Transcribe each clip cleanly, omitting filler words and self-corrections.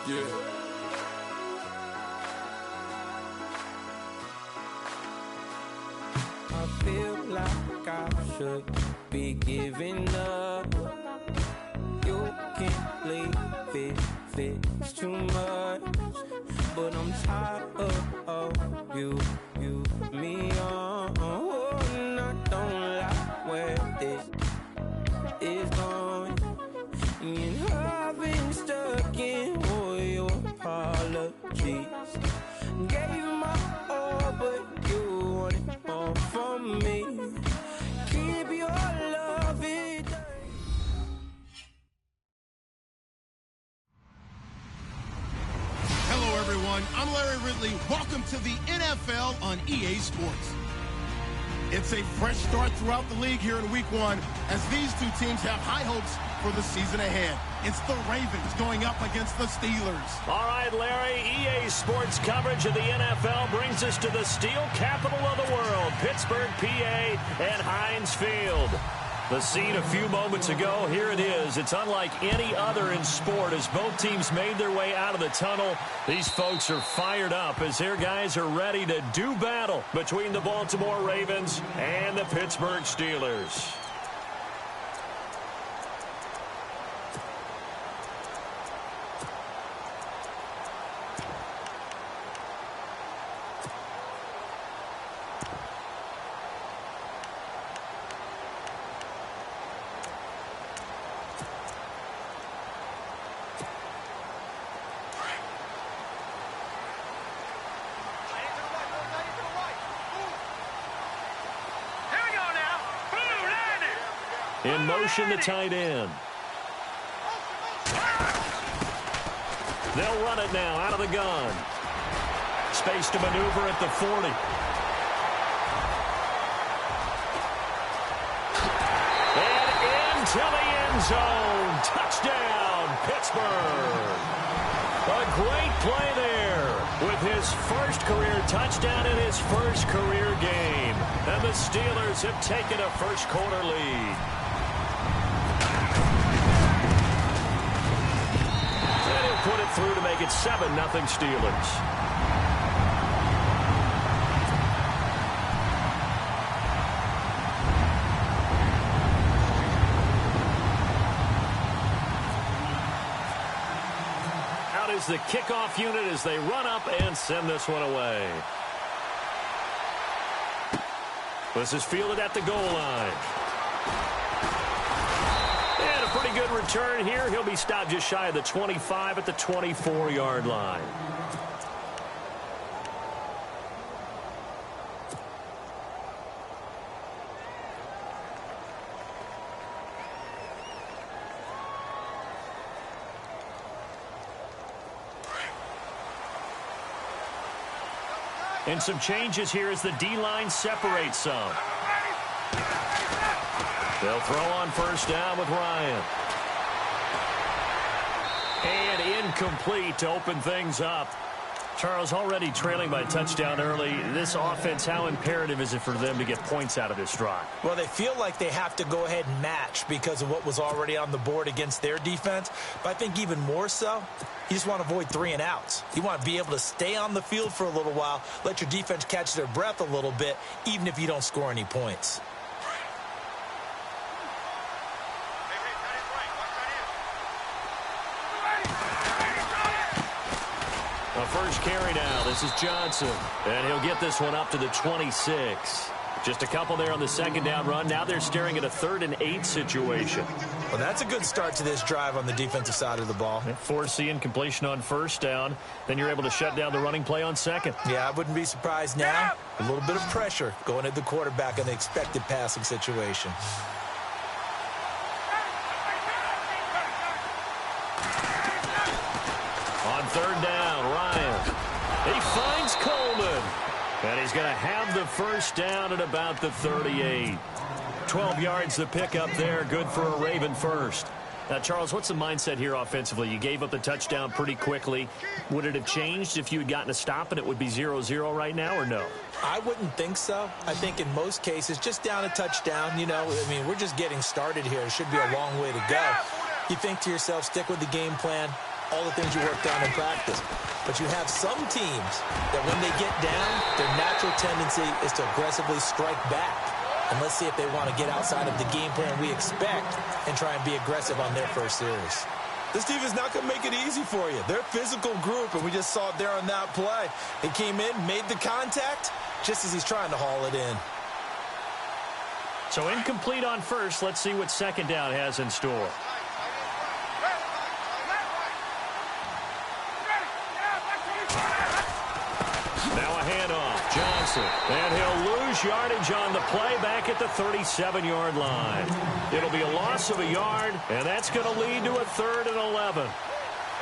Yeah. I feel like I should be giving up. You can't leave it, it's too much. But I'm tired of you, me on. And I don't like where this is going. And I've been stuck in all your apologies. Gave my all, but you wanted more from me. Keep your love in. Hello, everyone. I'm Larry Ridley. Welcome to the NFL on EA Sports. It's a fresh start throughout the league here in Week 1 as these two teams have high hopes for the season ahead. It's the Ravens going up against the Steelers. All right, Larry, EA Sports coverage of the NFL brings us to the steel capital of the world, Pittsburgh, PA, and Heinz Field. The scene a few moments ago, here it is. It's unlike any other in sport as both teams made their way out of the tunnel. These folks are fired up as their guys are ready to do battle between the Baltimore Ravens and the Pittsburgh Steelers. In motion, the tight end. They'll run it now out of the gun. Space to maneuver at the 40. And into the end zone. Touchdown, Pittsburgh. A great play there with his first career touchdown in his first career game. And the Steelers have taken a first quarter lead. Put it through to make it 7-0 Steelers. Out is the kickoff unit as they run up and send this one away. This is fielded at the goal line. Pretty good return here. He'll be stopped just shy of the 25 at the 24-yard line. And some changes here as the D-line separates some. They'll throw on first down with Ryan. And incomplete to open things up. Charles, already trailing by a touchdown early. This offense, how imperative is it for them to get points out of this drive? Well, they feel like they have to go ahead and match because of what was already on the board against their defense. But I think even more so, you just want to avoid 3 and outs. You want to be able to stay on the field for a little while, let your defense catch their breath a little bit, even if you don't score any points. A first carry now. This is Johnson. And he'll get this one up to the 26. Just a couple there on the second down run. Now they're staring at a 3rd and 8 situation. Well, that's a good start to this drive on the defensive side of the ball. Forcing completion on first down. Then you're able to shut down the running play on second. Yeah, I wouldn't be surprised now. A little bit of pressure going at the quarterback in the expected passing situation. On 3rd down, Ryan. He finds Coleman. And he's going to have the first down at about the 38. 12 yards the pickup there. Good for a Raven first. Now, Charles, what's the mindset here offensively? You gave up the touchdown pretty quickly. Would it have changed if you had gotten a stop and it would be 0-0 right now, or no? I wouldn't think so. I think in most cases, just down a touchdown, you know, I mean, we're just getting started here. It should be a long way to go. You think to yourself, stick with the game plan, all the things you worked on in practice. But you have some teams that when they get down, their natural tendency is to aggressively strike back. And let's see if they want to get outside of the game plan we expect and try and be aggressive on their first series. This team is not going to make it easy for you. They're a physical group, and we just saw it there on that play. He came in, made the contact, just as he's trying to haul it in. So incomplete on first. Let's see what second down has in store. Now a handoff. Johnson. And he'll lose yardage on the play back at the 37-yard line. It'll be a loss of a yard, and that's going to lead to a 3rd and 11.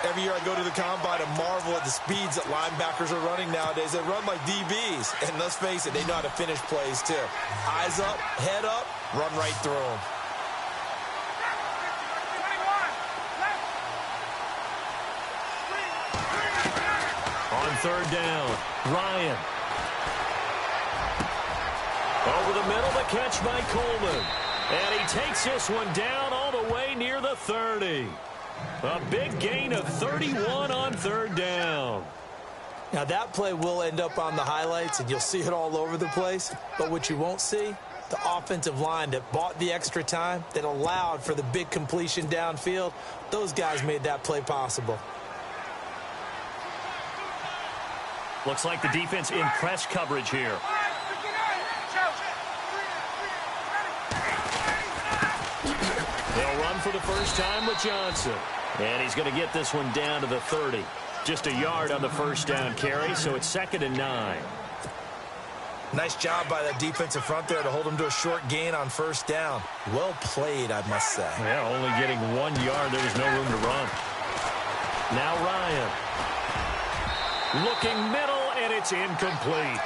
Every year I go to the combine and marvel at the speeds that linebackers are running nowadays. They run like DBs. And let's face it, they know how to finish plays too. Eyes up, head up, run right through them. On 3rd down, Ryan. Over the middle, the catch by Coleman. And he takes this one down all the way near the 30. A big gain of 31 on 3rd down. Now that play will end up on the highlights, and you'll see it all over the place. But what you won't see, the offensive line that bought the extra time, that allowed for the big completion downfield, those guys made that play possible. Looks like the defense in press coverage here. They'll run for the first time with Johnson. And he's going to get this one down to the 30. Just a yard on the first down carry, so it's 2nd and 9. Nice job by that defensive front there to hold him to a short gain on 1st down. Well played, I must say. Yeah, only getting 1 yard. There was no room to run. Now Ryan. Looking middle, and it's incomplete.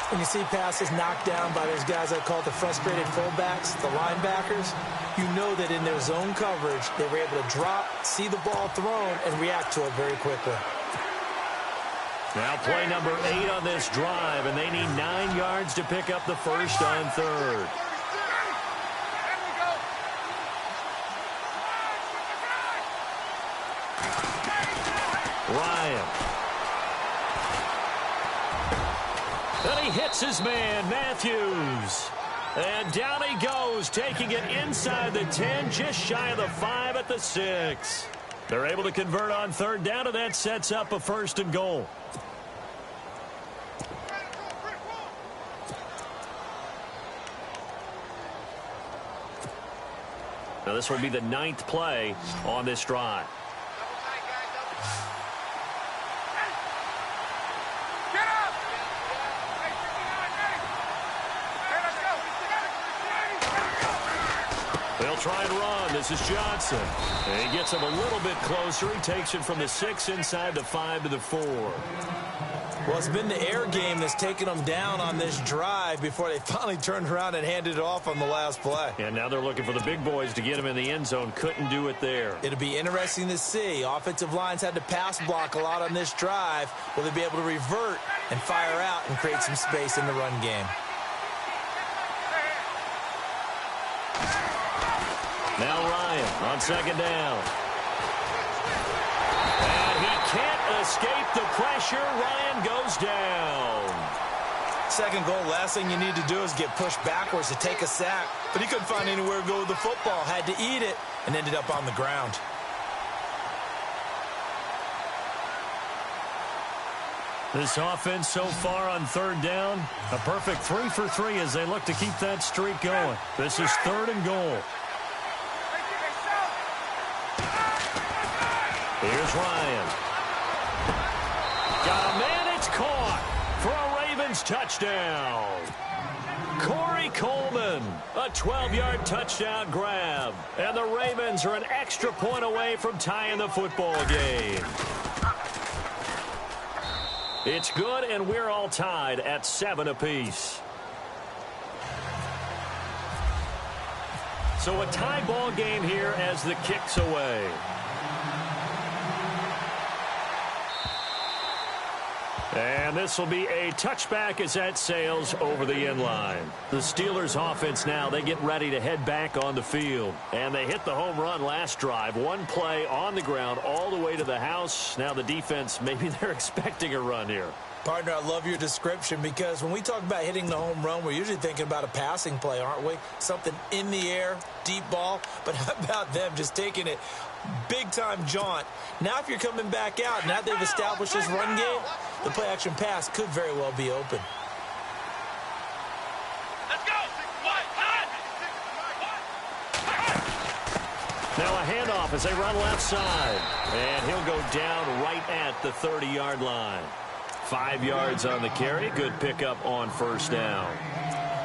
When you see passes knocked down by those guys I call the frustrated fullbacks, the linebackers, you know that in their zone coverage, they were able to drop, see the ball thrown, and react to it very quickly. Now play number 8 on this drive, and they need 9 yards to pick up the first on 3rd. Ryan. And he hits his man, Matthews. And down he goes, taking it inside the 10, just shy of the 5 at the 6. They're able to convert on 3rd down, and that sets up a 1st and goal. Now this will be the 9th play on this drive. They'll try and run. This is Johnson. And he gets him a little bit closer. He takes it from the 6 inside the 5 to the 4. Well, it's been the air game that's taken them down on this drive before they finally turned around and handed it off on the last play. And now they're looking for the big boys to get him in the end zone. Couldn't do it there. It'll be interesting to see. Offensive lines had to pass block a lot on this drive. Will they be able to revert and fire out and create some space in the run game? Now Ryan on 2nd down. And he can't escape the pressure. Ryan goes down. 2nd goal, last thing you need to do is get pushed backwards to take a sack. But he couldn't find anywhere to go with the football. Had to eat it and ended up on the ground. This offense so far on 3rd down, a perfect 3 for 3 as they look to keep that streak going. This is 3rd and goal. Here's Ryan. Got a man, it's caught for a Ravens touchdown. Corey Coleman, a 12-yard touchdown grab. And the Ravens are an extra point away from tying the football game. It's good, and we're all tied at 7 apiece. So a tie ball game here as the kick's away. And this will be a touchback as that sails over the end line. The Steelers offense now, they get ready to head back on the field. And they hit the home run last drive. One play on the ground all the way to the house. Now the defense, maybe they're expecting a run here. Partner, I love your description because when we talk about hitting the home run, we're usually thinking about a passing play, aren't we? Something in the air, deep ball. But how about them just taking it big-time jaunt? Now if you're coming back out, now they've established this run game, the play-action pass could very well be open. Let's go! Now a handoff as they run left side. And he'll go down right at the 30-yard line. 5 yards on the carry. Good pickup on first down.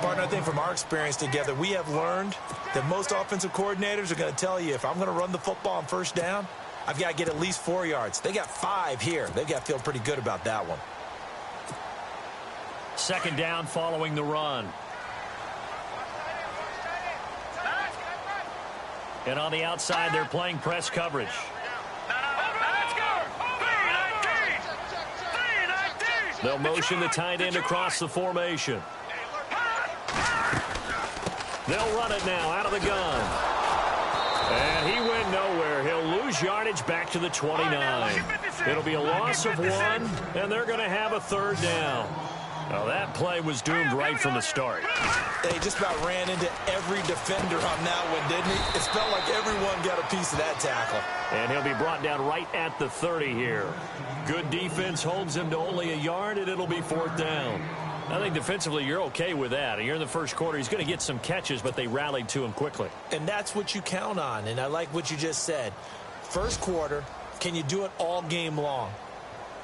Partner, I think from our experience together, we have learned that most offensive coordinators are going to tell you, if I'm going to run the football on first down, I've got to get at least 4 yards. They got 5 here. They've got to feel pretty good about that one. Second down following the run. And on the outside, they're playing press coverage. They'll motion the tight end across the formation. They'll run it now out of the gun. And he went nowhere. He'll lose yardage back to the 29. It'll be a loss of 1, and they're going to have a third down. Now, that play was doomed right from the start. They just about ran into every defender on that one, didn't he? It felt like everyone got a piece of that tackle. And he'll be brought down right at the 30 here. Good defense holds him to only a yard, and it'll be 4th down. I think defensively you're okay with that. You're in the first quarter. He's going to get some catches, but they rallied to him quickly. And that's what you count on, and I like what you just said. First quarter, can you do it all game long?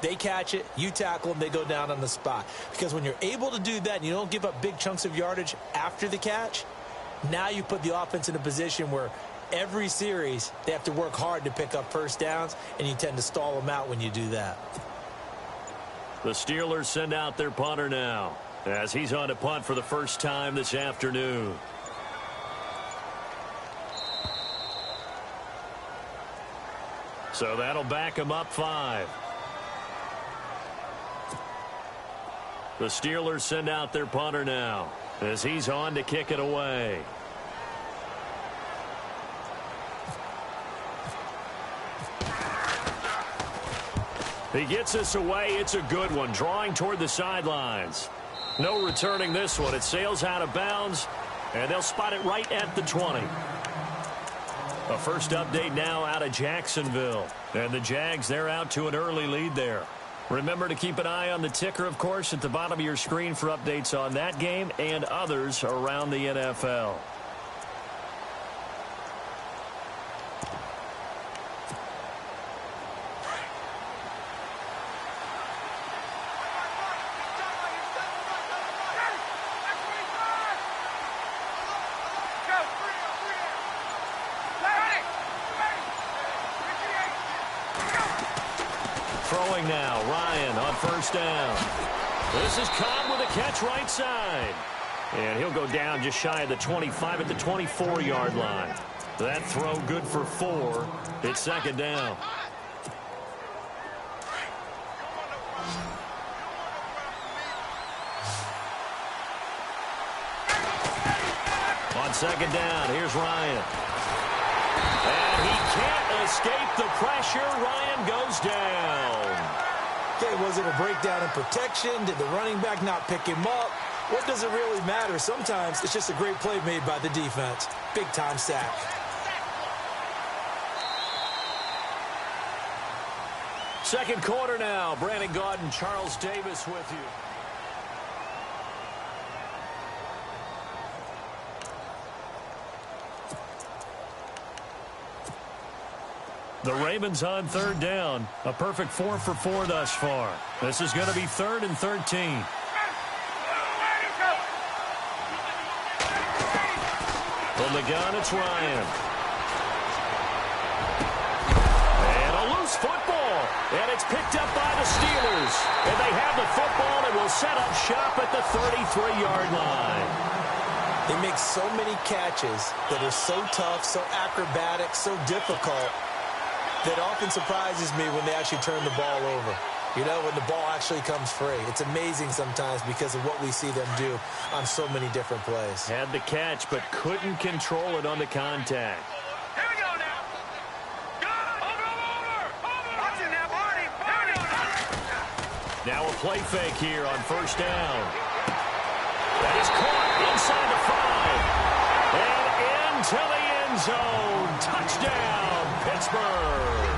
They catch it, you tackle them, they go down on the spot. Because when you're able to do that and you don't give up big chunks of yardage after the catch, now you put the offense in a position where every series they have to work hard to pick up first downs, and you tend to stall them out when you do that. The Steelers send out their punter now as he's on to punt for the first time this afternoon. So that'll back him up 5. The Steelers send out their punter now as he's on to kick it away. He gets this away. It's a good one, drawing toward the sidelines. No returning this one. It sails out of bounds, and they'll spot it right at the 20. A first update now out of Jacksonville. And the Jags, they're out to an early lead there. Remember to keep an eye on the ticker, of course, at the bottom of your screen for updates on that game and others around the NFL. Throwing now, Ryan on first down. This is Cobb with a catch right side. And he'll go down just shy of the 25 at the 24-yard line. That throw good for 4. It's second down. On second down, here's Ryan. And he can't escape the pressure. Ryan goes down. Okay, was it a breakdown in protection? Did the running back not pick him up? What does it really matter? Sometimes it's just a great play made by the defense. Big-time sack. Second quarter now. Brandon Gaudin, Charles Davis with you. The Ravens on third down. A perfect 4 for 4 thus far. This is going to be 3rd and 13. From the gun, it's Ryan. And a loose football. And it's picked up by the Steelers. And they have the football and will set up shop at the 33-yard line. They make so many catches that are so tough, so acrobatic, so difficult, that often surprises me when they actually turn the ball over. You know, when the ball actually comes free. It's amazing sometimes because of what we see them do on so many different plays. Had the catch, but couldn't control it on the contact. Here we go now. Go! Over! Watching now, Barney. Here we go. Now a play fake here on first down. That is caught inside the 5. And into the end zone. Touchdown, Pittsburgh.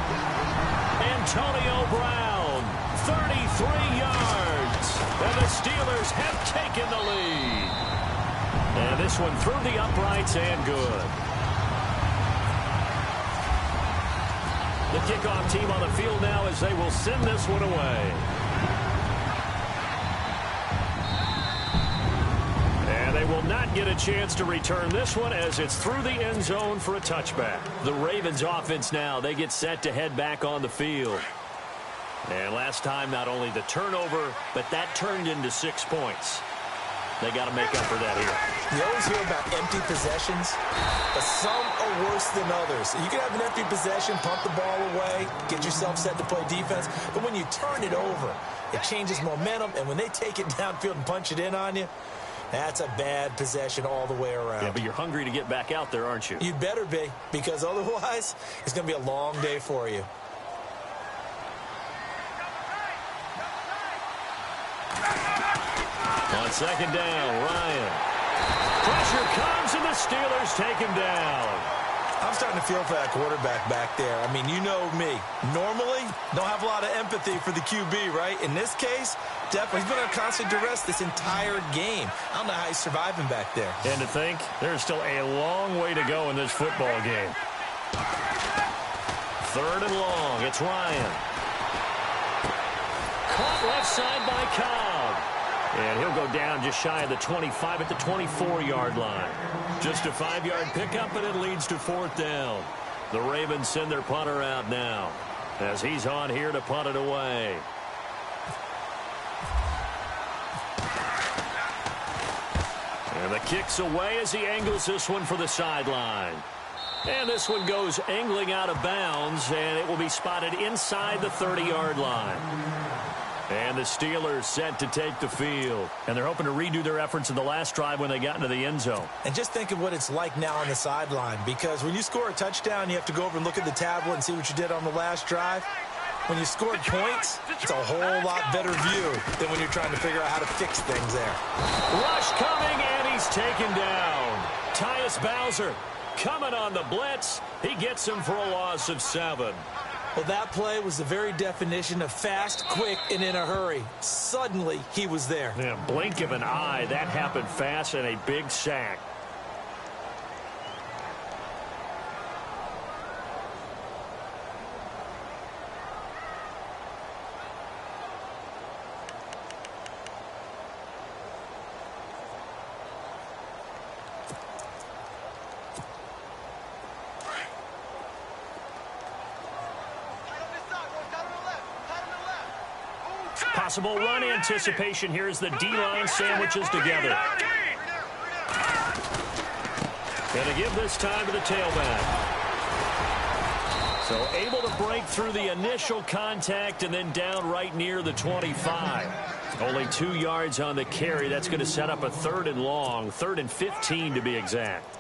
Antonio Brown, 33 yards. And the Steelers have taken the lead. And this one through the uprights and good. The kickoff team on the field now as they will send this one away. And they will not get a chance to return this one as it's through the end zone for a touchback. The Ravens offense now, they get set to head back on the field. And last time, not only the turnover, but that turned into 6 points. They got to make up for that here. You always hear about empty possessions, but some are worse than others. You can have an empty possession, pump the ball away, get yourself set to play defense, but when you turn it over, it changes momentum, and when they take it downfield and punch it in on you, that's a bad possession all the way around. Yeah, but you're hungry to get back out there, aren't you? You better be, because otherwise, it's going to be a long day for you. On second down, Ryan. Pressure comes, and the Steelers take him down. I'm starting to feel for that quarterback back there. I mean, you know me. Normally, don't have a lot of empathy for the QB, right? In this case, definitely, he's been under constant duress this entire game. I don't know how he's surviving back there. And to think, there's still a long way to go in this football game. Third and long, it's Ryan. Caught left side by Cobb. And he'll go down just shy of the 25 at the 24-yard line. Just a 5-yard pickup, and it leads to fourth down. The Ravens send their punter out now as he's on here to punt it away. And the kick's away as he angles this one for the sideline. And this one goes angling out of bounds, and it will be spotted inside the 30-yard line. And the Steelers set to take the field. And they're hoping to redo their efforts in the last drive when they got into the end zone. And just think of what it's like now on the sideline, because when you score a touchdown, you have to go over and look at the tablet and see what you did on the last drive. When you scored points, it's a whole lot better view than when you're trying to figure out how to fix things there. Rush coming, and he's taken down. Tyus Bowser coming on the blitz. He gets him for a loss of 7. Well, that play was the very definition of fast, quick, and in a hurry. Suddenly, he was there. Yeah, blink of an eye. That happened fast, and a big sack. Possible run anticipation here as the D-line sandwiches together. Going to give this time to the tailback. So able to break through the initial contact and then down right near the 25. Only 2 yards on the carry. That's going to set up a 3rd and long, 3rd and 15 to be exact.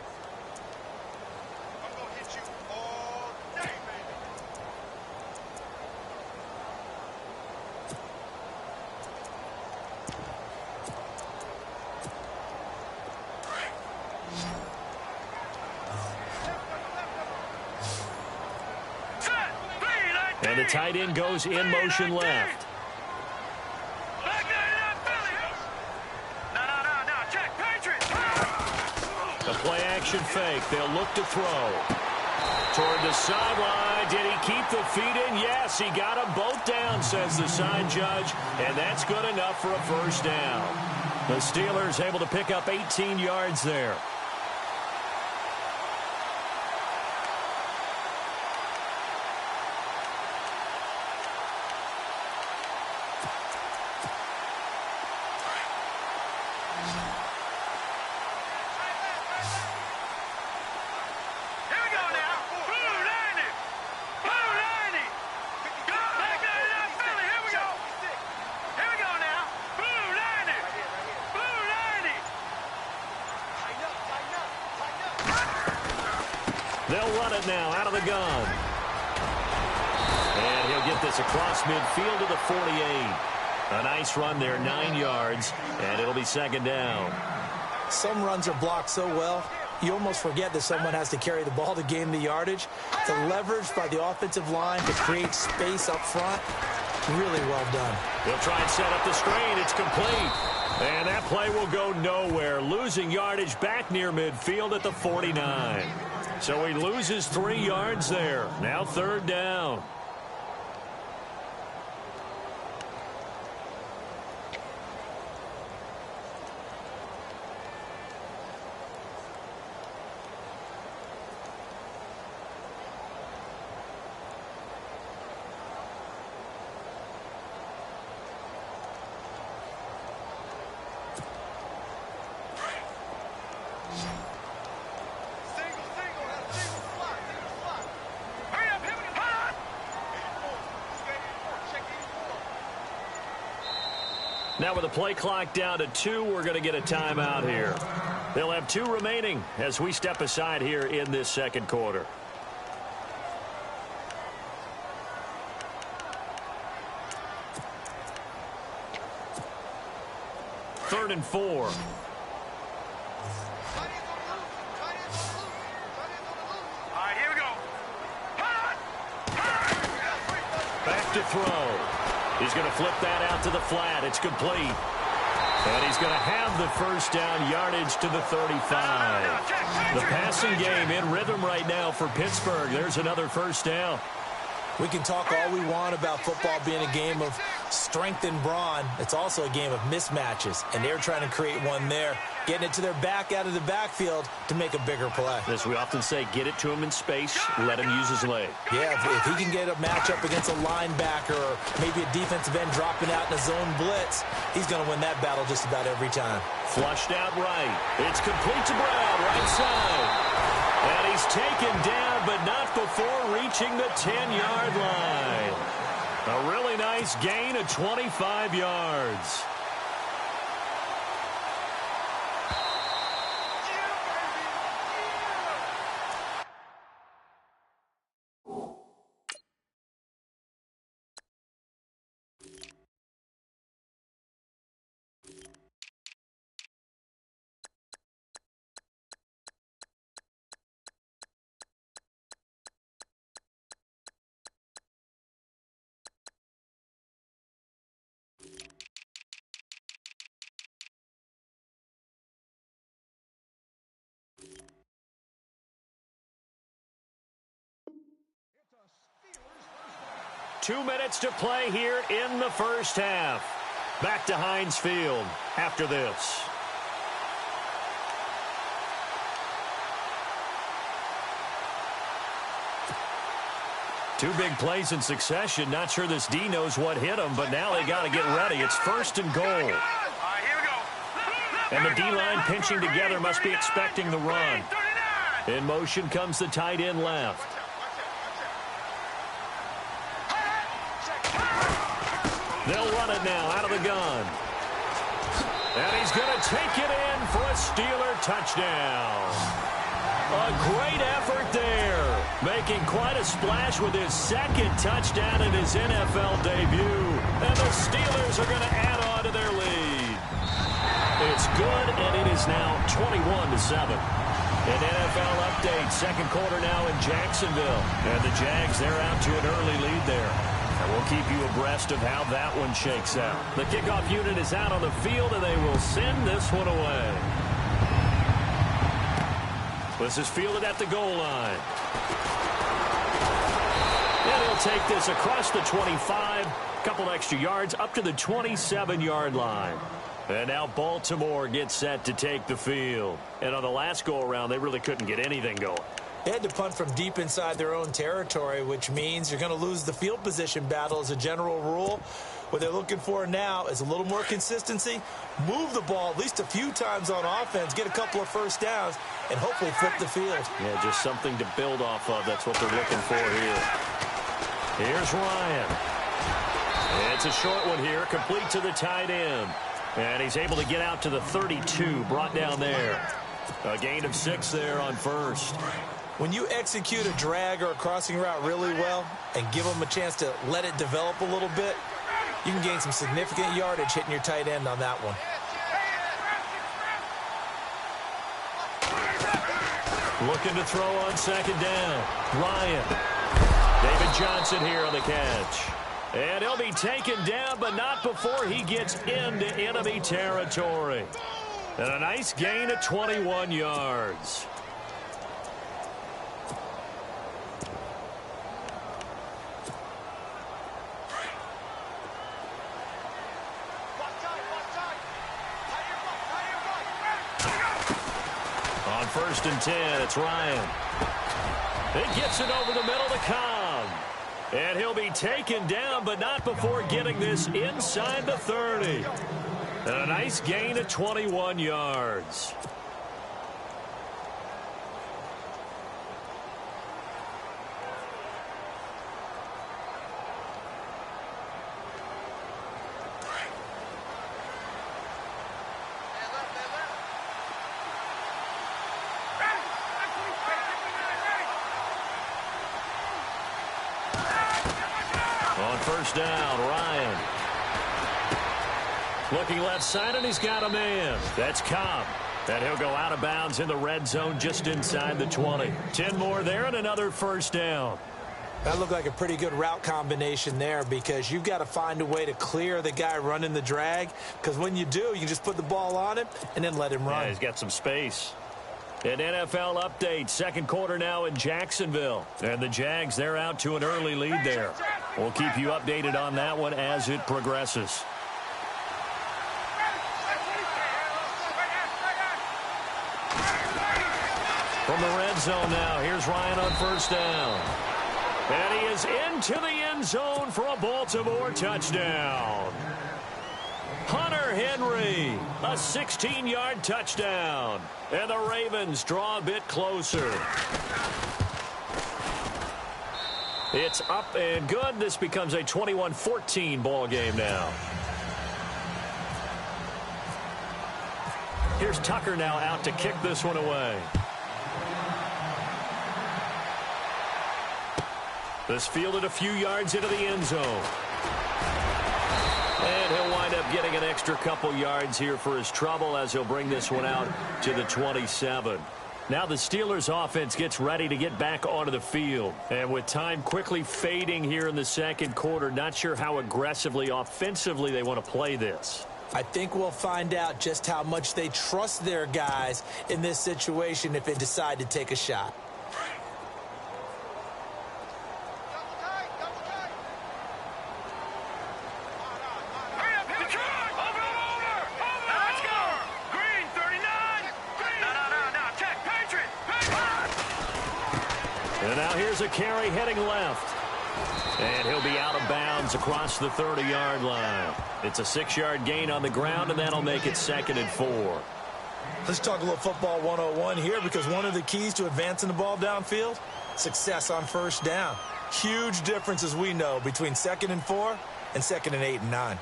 And the tight end goes in motion left. The play action fake. They'll look to throw. Toward the sideline. Did he keep the feet in? Yes, he got them both down, says the side judge. And that's good enough for a first down. The Steelers able to pick up 18 yards there. it now out of the gun. And he'll get this across midfield to the 48. A nice run there, 9 yards, and it'll be second down. Some runs are blocked so well, you almost forget that someone has to carry the ball to gain the yardage. The leverage by the offensive line to create space up front, really well done. He'll try and set up the screen. It's complete. And that play will go nowhere. Losing yardage back near midfield at the 49. So he loses 3 yards there. Now third down. Now with the play clock down to 2, we're going to get a timeout here. They'll have 2 remaining as we step aside here in this second quarter. Third and 4. All right, here we go. Back to throw. He's going to flip that out to the flat. It's complete. And he's going to have the first down, yardage to the 35. The passing game in rhythm right now for Pittsburgh. There's another first down. We can talk all we want about football being a game of strength and brawn. It's also a game of mismatches, and they're trying to create one there, getting it to their back out of the backfield to make a bigger play. As we often say, get it to him in space, let him use his leg. Yeah, if he can get a matchup against a linebacker or maybe a defensive end dropping out in a zone blitz, he's going to win that battle just about every time. Flushed out right. It's complete to Brown, right side. And he's taken down, but not before reaching the 10-yard line. A really nice gain of 25 yards. Two minutes to play here in the first half. Back to Heinz Field after this. Two big plays in succession. Not sure this D knows what hit him, but now they got to get ready. It's first and goal. All right, here we go. And the D-line pinching together must be expecting the run. In motion comes the tight end left. They'll run it now out of the gun. And he's going to take it in for a Steeler touchdown. A great effort there. Making quite a splash with his second touchdown in his NFL debut. And the Steelers are going to add on to their lead. It's good, and it is now 21-7. An NFL update. Second quarter now in Jacksonville. And the Jags, they're out to an early lead there. And we'll keep you abreast of how that one shakes out. The kickoff unit is out on the field, and they will send this one away. This is fielded at the goal line. And he'll take this across the 25. Couple extra yards up to the 27-yard line. And now Baltimore gets set to take the field. And on the last go-around, they really couldn't get anything going. They had to punt from deep inside their own territory, which means you're going to lose the field position battle as a general rule. What they're looking for now is a little more consistency, move the ball at least a few times on offense, get a couple of first downs, and hopefully flip the field. Yeah, just something to build off of. That's what they're looking for here. Here's Ryan. It's a short one here, complete to the tight end. And he's able to get out to the 32, brought down there. A gain of 6 there on first. When you execute a drag or a crossing route really well and give them a chance to let it develop a little bit, you can gain some significant yardage hitting your tight end on that one. Looking to throw on second down. Ryan. David Johnson here on the catch. And he'll be taken down, but not before he gets into enemy territory. And a nice gain of 21 yards. On 1st and 10, it's Ryan. He gets it over the middle to Cobb. And he'll be taken down, but not before getting this inside the 30. And a nice gain of 21 yards. On 1st down, Ryan. Looking left side, and he's got a man. That's Cobb. And he'll go out of bounds in the red zone just inside the 20. 10 more there and another 1st down. That looked like a pretty good route combination there because you've got to find a way to clear the guy running the drag, because when you do, you can just put the ball on him and then let him run. Yeah, he's got some space. An NFL update, 2nd quarter now in Jacksonville. And the Jags, they're out to an early lead there. We'll keep you updated on that one as it progresses. From the red zone now, here's Ryan on 1st down. And he is into the end zone for a Baltimore touchdown. Hunter Henry, a 16-yard touchdown. And the Ravens draw a bit closer. It's up and good. This becomes a 21-14 ball game now. Here's Tucker now out to kick this one away. This fielded a few yards into the end zone. And he'll wind up getting an extra couple yards here for his trouble as he'll bring this one out to the 27. Now the Steelers offense gets ready to get back onto the field. And with time quickly fading here in the 2nd quarter, not sure how aggressively offensively they want to play this. I think we'll find out just how much they trust their guys in this situation if they decide to take a shot. And now here's a carry heading left. And he'll be out of bounds across the 30-yard line. It's a 6-yard gain on the ground, and that'll make it 2nd and 4. Let's talk a little football 101 here, because one of the keys to advancing the ball downfield, success on 1st down. Huge difference, as we know, between 2nd and 4 and 2nd and 8 and 9.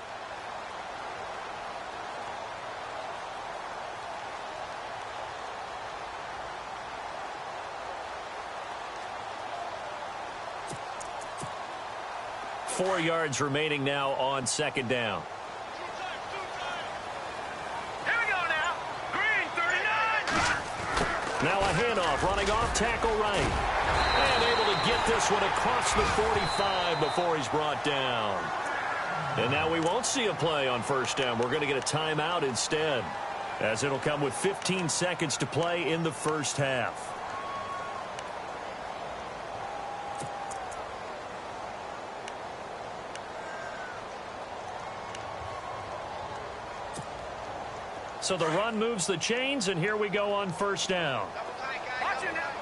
Four yards remaining now on 2nd down. Here we go now. Green, 39. Now a handoff, running off tackle right. And able to get this one across the 45 before he's brought down. And now we won't see a play on 1st down. We're going to get a timeout instead, as it'll come with 15 seconds to play in the 1st half. So the run moves the chains, and here we go on 1st down. Watch it now.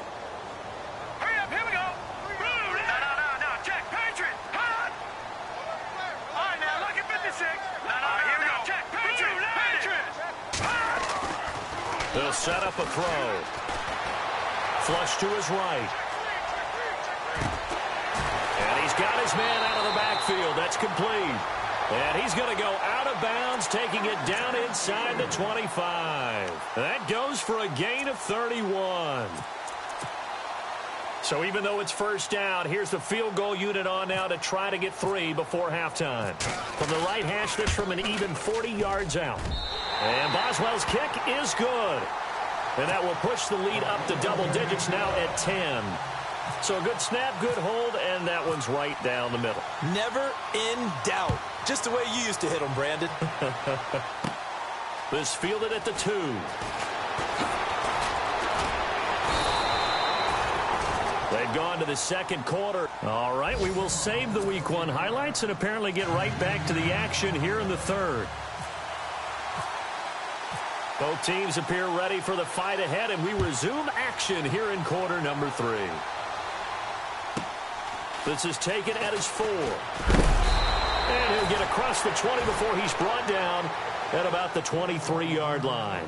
Hurry up, here we go. No. Check, Patriot. Hot. All right, now, look at 56. No, here we go. Check, Patriot. They'll set up a throw. Flush to his right. And he's got his man out of the backfield. That's complete. And he's going to go out of bounds, taking it down inside the 25. That goes for a gain of 31. So even though it's first down, here's the field goal unit on now to try to get 3 before halftime. From the right hash, this from an even 40 yards out. And Boswell's kick is good. And that will push the lead up to double digits now at 10. So a good snap, good hold, and that one's right down the middle. Never in doubt. Just the way you used to hit them, Brandon. This fielded at the 2. They've gone to the second quarter. All right, we will save the Week 1 highlights and apparently get right back to the action here in the third. Both teams appear ready for the fight ahead, and we resume action here in quarter number 3. This is taken at his 4. And he'll get across the 20 before he's brought down at about the 23-yard line.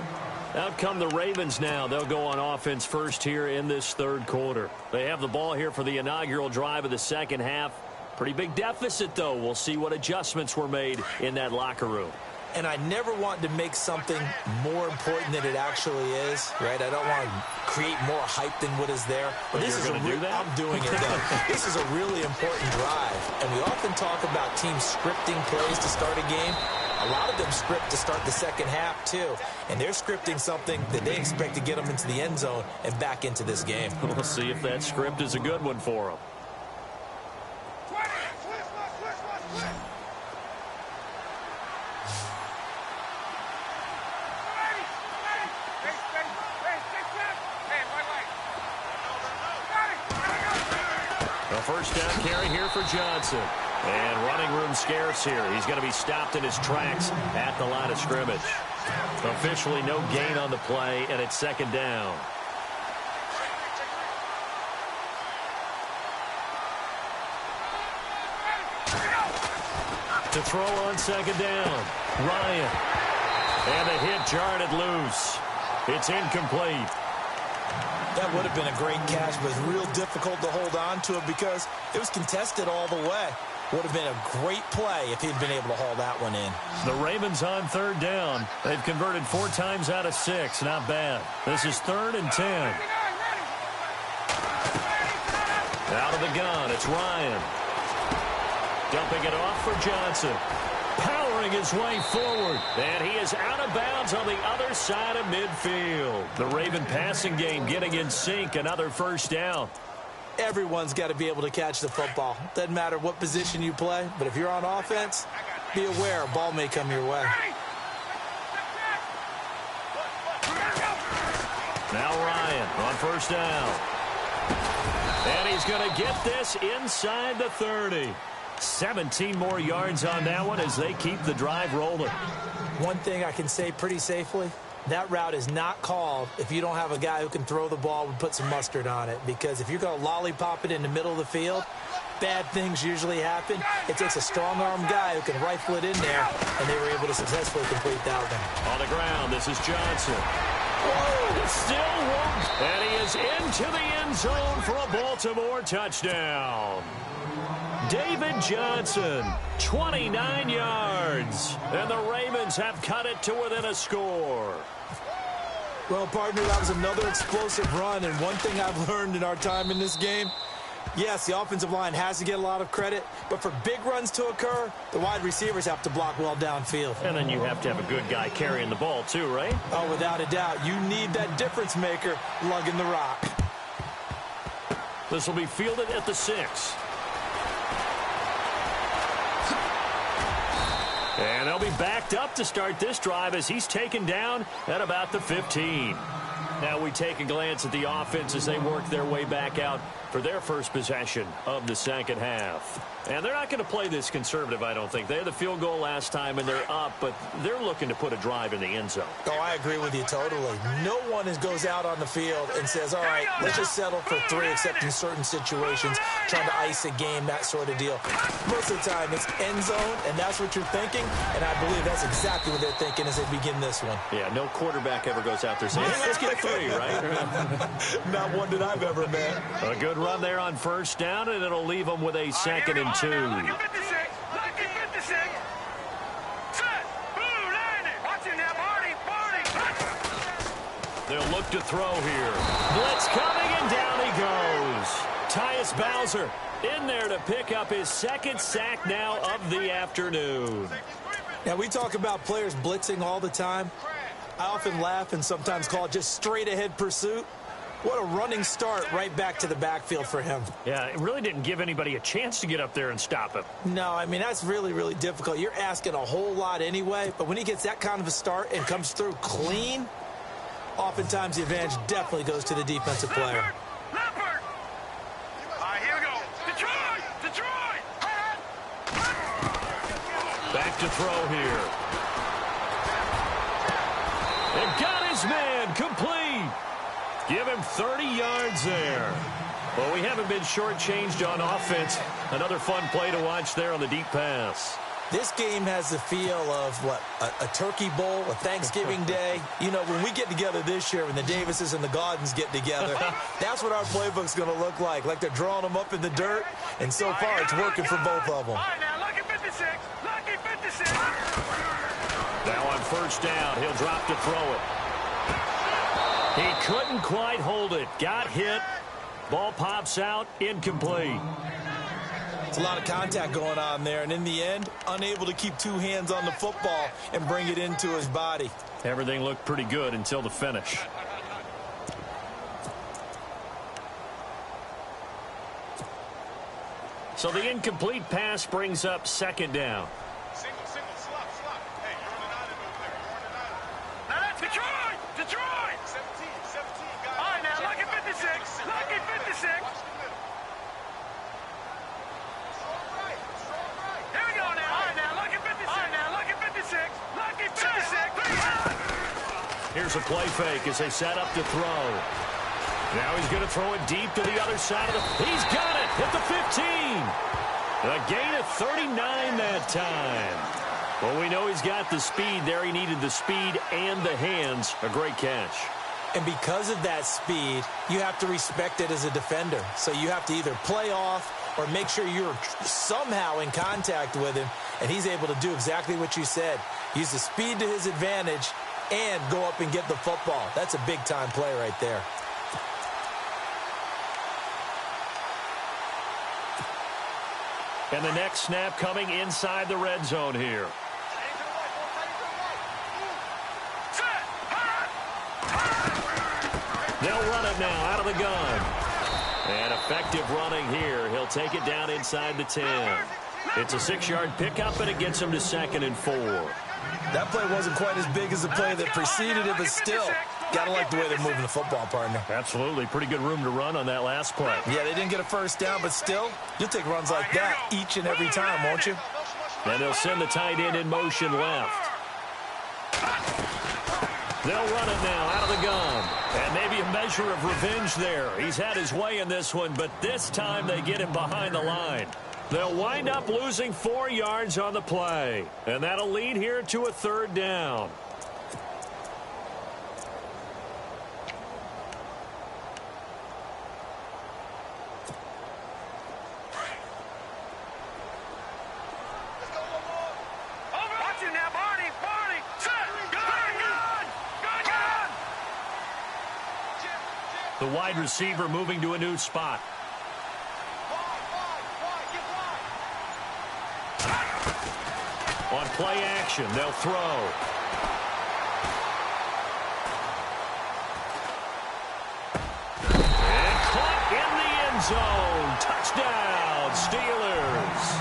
Out come the Ravens now. They'll go on offense first here in this third quarter. They have the ball here for the inaugural drive of the second half. Pretty big deficit, though. We'll see what adjustments were made in that locker room. And I never want to make something more important than it actually is, right? I don't want to create more hype than what is there. But this is I'm doing it, though. This is a really important drive. And we often talk about teams scripting plays to start a game. A lot of them script to start the second half, too. And they're scripting something that they expect to get them into the end zone and back into this game. We'll see if that script is a good one for them. A first down carry here for Johnson. And running room scarce here. He's going to be stopped in his tracks at the line of scrimmage. Officially no gain on the play, and it's second down. To throw on second down, Ryan. And the hit jarred it loose. It's incomplete. That would have been a great catch, but it's real difficult to hold on to it because it was contested all the way. Would have been a great play if he'd been able to haul that one in. The Ravens on third down. They've converted 4 times out of 6. Not bad. This is 3rd and 10. Out of the gun, it's Ryan. Dumping it off for Johnson. Powering his way forward. And he is out of bounds on the other side of midfield. The Raven passing game getting in sync. Another first down. Everyone's got to be able to catch the football. Doesn't matter what position you play, but if you're on offense, be aware a ball may come your way. Now Ryan on first down. And he's going to get this inside the 30. 17 more yards on that one as they keep the drive rolling. One thing I can say pretty safely, that route is not called if you don't have a guy who can throw the ball and put some mustard on it. Because if you're going to lollipop it in the middle of the field, bad things usually happen. It takes a strong-arm guy who can rifle it in there, and they were able to successfully complete that one. On the ground, this is Johnson. Whoa, still won't. And he is into the end zone for a Baltimore touchdown. David Johnson, 29 yards. And the Ravens have cut it to within a score. Well, partner, that was another explosive run. And one thing I've learned in our time in this game, yes, the offensive line has to get a lot of credit. But for big runs to occur, the wide receivers have to block well downfield. And then you have to have a good guy carrying the ball, too, right? Oh, without a doubt. You need that difference maker lugging the rock. This will be fielded at the 6. And they'll be backed up to start this drive as he's taken down at about the 15. Now we take a glance at the offense as they work their way back out for their first possession of the second half. And they're not going to play this conservative, I don't think. They had the field goal last time, and they're up, but they're looking to put a drive in the end zone. Oh, I agree with you totally. No one goes out on the field and says, all right, let's just settle for 3, except in certain situations, trying to ice a game, that sort of deal. Most of the time, it's end zone, and that's what you're thinking, and I believe that's exactly what they're thinking as they begin this one. Yeah, no quarterback ever goes out there saying, hey, let's get 3, right? Not one that I've ever met. A good run there on first down, and it'll leave them with a 2nd and 2. They'll look to throw here. Blitz coming, and down he goes. Tyus Bowser in there to pick up his second sack now of the afternoon. Now, we talk about players blitzing all the time. I often laugh and sometimes call it just straight-ahead pursuit. What a running start right back to the backfield for him. Yeah, it really didn't give anybody a chance to get up there and stop him. No, I mean, that's really, really difficult. You're asking a whole lot anyway, but when he gets that kind of a start and comes through clean, oftentimes the advantage definitely goes to the defensive player. Leopard! All right, here we go. Detroit! Detroit! Back to throw here. And got his man complete. Give him 30 yards there. Well, we haven't been shortchanged on offense. Another fun play to watch there on the deep pass. This game has the feel of, what, a turkey bowl, a Thanksgiving day. You know, when we get together this year, when the Davises and the Gaudens get together, that's what our playbook's going to look like. Like they're drawing them up in the dirt, and so far it's working for both of them. All right, now, lucky 56. Lucky 56. Now on first down, he'll drop to throw it. He couldn't quite hold it. Got hit. Ball pops out. Incomplete. It's a lot of contact going on there, and in the end, unable to keep two hands on the football and bring it into his body. Everything looked pretty good until the finish. So the incomplete pass brings up second down. Single, slot. Hey, you're on an island over there. You're on an island. Now that's Detroit! Detroit! 17, guys. All right, now, lucky 56. Lucky 56. Watch the middle. Strong right. Here we go now. All right, now, lucky 56. All right, now, lucky 56. Lucky 56. Here's a play fake as they set up to throw. Now he's going to throw it deep to the other side of the... He's got it at the 15. A gain of 39 that time. Well, we know he's got the speed there. He needed the speed and the hands. A great catch. And because of that speed, you have to respect it as a defender. So you have to either play off or make sure you're somehow in contact with him, and he's able to do exactly what you said. Use the speed to his advantage and go up and get the football. That's a big-time play right there. And the next snap coming inside the red zone here. They'll run it now out of the gun. And effective running here. He'll take it down inside the 10. It's a 6-yard pickup, and it gets him to 2nd and 4. That play wasn't quite as big as the play that preceded it, but still, gotta like the way they're moving the football, partner. Absolutely. Pretty good room to run on that last play. Yeah, they didn't get a first down, but still, you'll take runs like that each and every time, won't you? And they'll send the tight end in motion left. They'll run it now out of the gun. And maybe a measure of revenge there. He's had his way in this one, but this time they get him behind the line. They'll wind up losing 4 yards on the play. And that'll lead here to a 3rd down. The wide receiver moving to a new spot. On play action, they'll throw. And caught in the end zone. Touchdown, Steelers.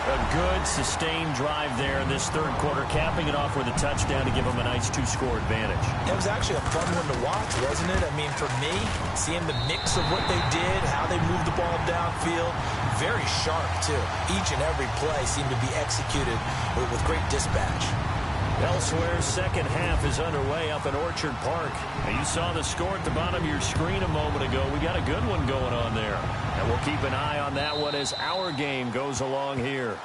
A good, sustained drive there in this 3rd quarter, capping it off with a touchdown to give them a nice 2-score advantage. It was actually a fun one to watch, wasn't it? I mean, for me, seeing the mix of what they did, how they moved the ball downfield, very sharp, too. Each and every play seemed to be executed with great dispatch. Elsewhere, second half is underway up in Orchard Park. Now, you saw the score at the bottom of your screen a moment ago. We got a good one going on there. And we'll keep an eye on that one as our game goes along here.